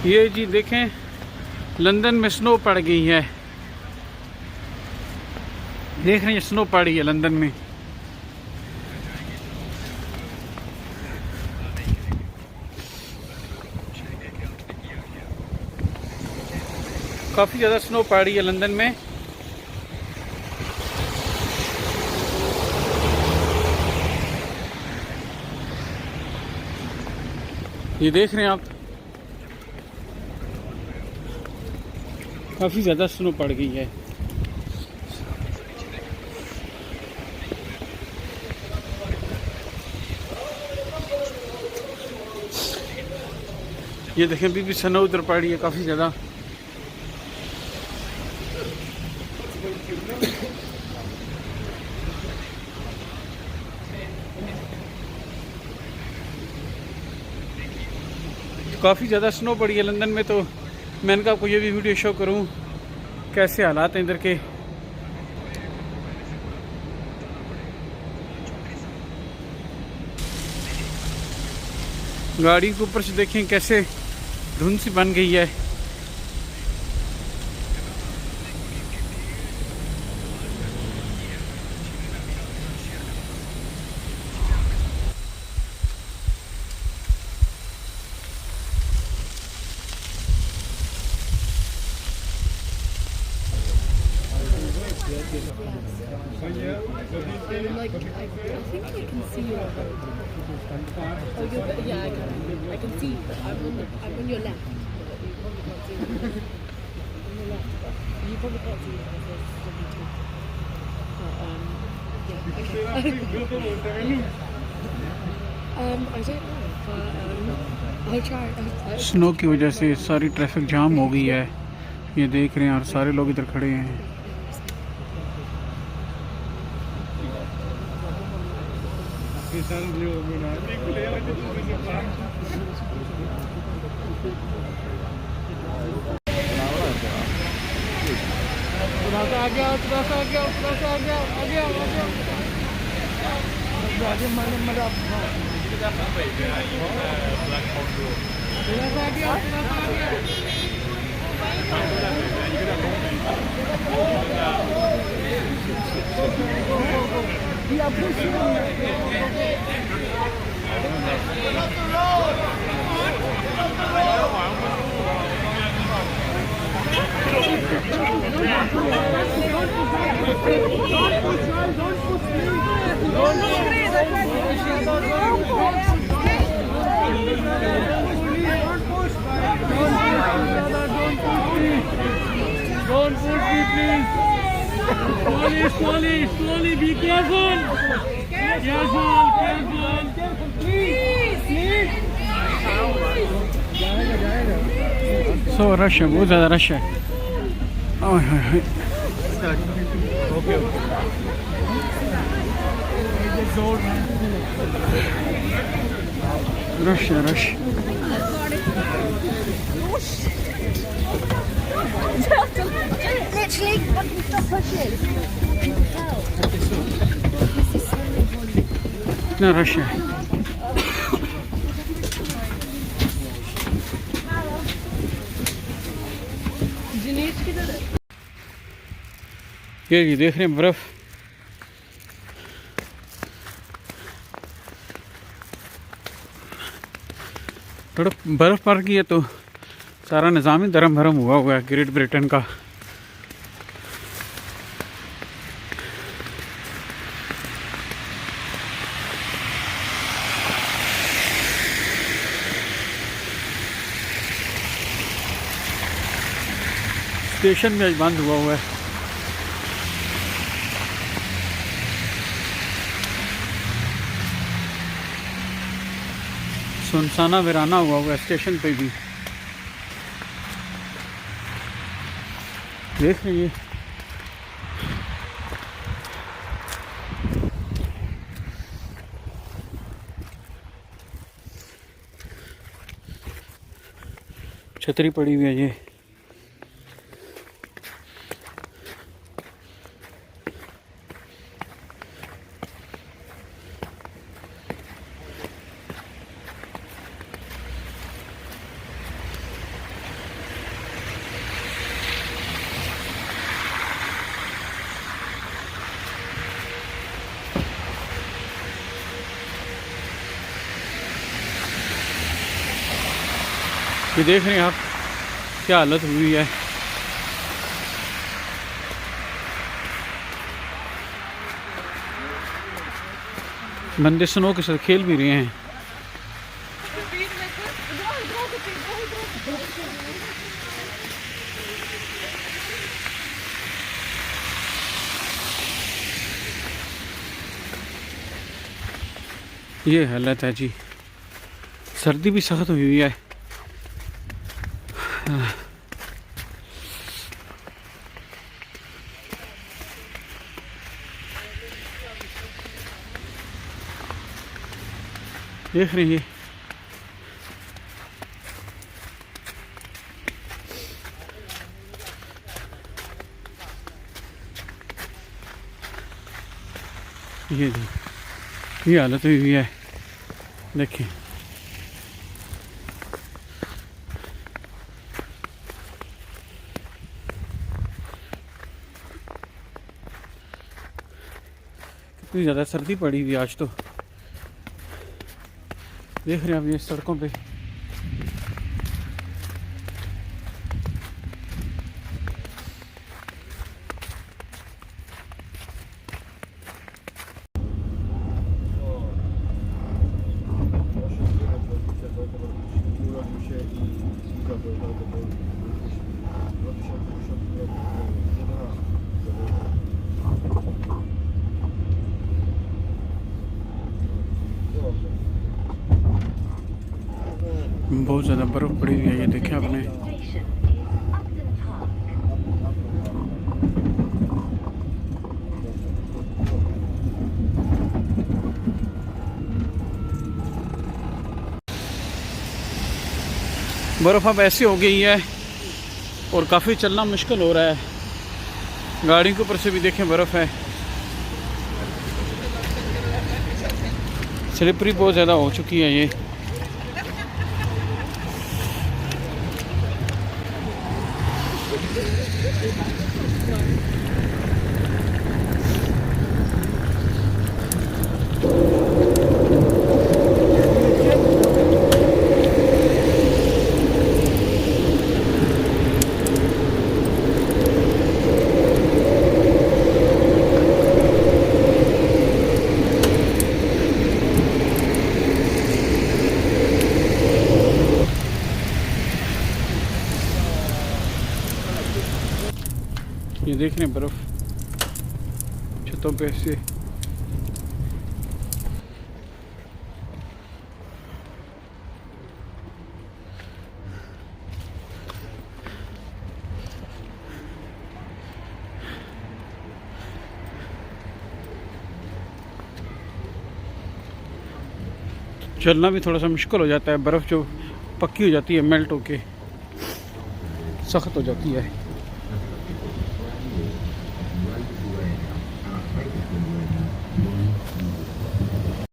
ये जी देखें, लंदन में स्नो पड़ गई है। देख रहे हैं स्नो पड़ी है लंदन में। काफ़ी ज़्यादा स्नो पड़ी है लंदन में। ये देख रहे हैं आप, काफ़ी ज़्यादा स्नो पड़ गई है। ये देखें, अभी भी स्नो उधर पड़ी है काफ़ी ज़्यादा। काफ़ी ज़्यादा स्नो पड़ी है लंदन में, तो मैंने कहा आपको ये भी वीडियो शो करूं कैसे हालात हैं इधर के। गाड़ी के ऊपर से देखें कैसे धुंध सी बन गई है। Like, I think I can see you. Oh, you're, yeah, I can see you. I'm on your left. You probably can't see me. On your left. You probably can't see me because there's W2. But, yeah, okay. I don't know, but I'll try. Snow की वजह से सारी traffic jam हो गई है। ये देख रहे हैं और सारे लोग इधर खड़े हैं। Don't push me, please. Slowly, be careful. Careful. Please. So rush है, बहुत ज़्यादा रश है। रश है, rush. Literally, fucking stop pushing. इतना रश है। ये देख रहे हैं बर्फ। थोड़ा बर्फ पड़ गई है तो सारा निज़ाम ही धर्म भरम हुआ है ग्रेट ब्रिटेन का। स्टेशन में आज बंद हुआ है। सुनसाना वीराना हुआ है स्टेशन पे भी। देख रही है छतरी पड़ी हुई है ये। ये देख रहे हैं आप क्या हालत हुई है। बंदे स्नो के साथ खेल भी रहे हैं। ये हालत है जी, सर्दी भी सख्त हुई है। देख रहे हैं ये जी, ये हालत हुई है। देखिए कितनी ज़्यादा सर्दी पड़ी हुई आज तो। देख रहे हैं आप ये सड़कों पे बहुत ज़्यादा बर्फ़ पड़ी हुई है। ये देखें आपने, बर्फ़ अब ऐसी हो गई है और काफ़ी चलना मुश्किल हो रहा है। गाड़ी के ऊपर से भी देखें बर्फ़ है, स्लिपरी बहुत ज़्यादा हो चुकी है। ये देख रहे हैं बर्फ़ छतों पे से। चलना भी थोड़ा सा मुश्किल हो जाता है, बर्फ़ जो पक्की हो जाती है मेल्ट होके सख्त हो जाती है।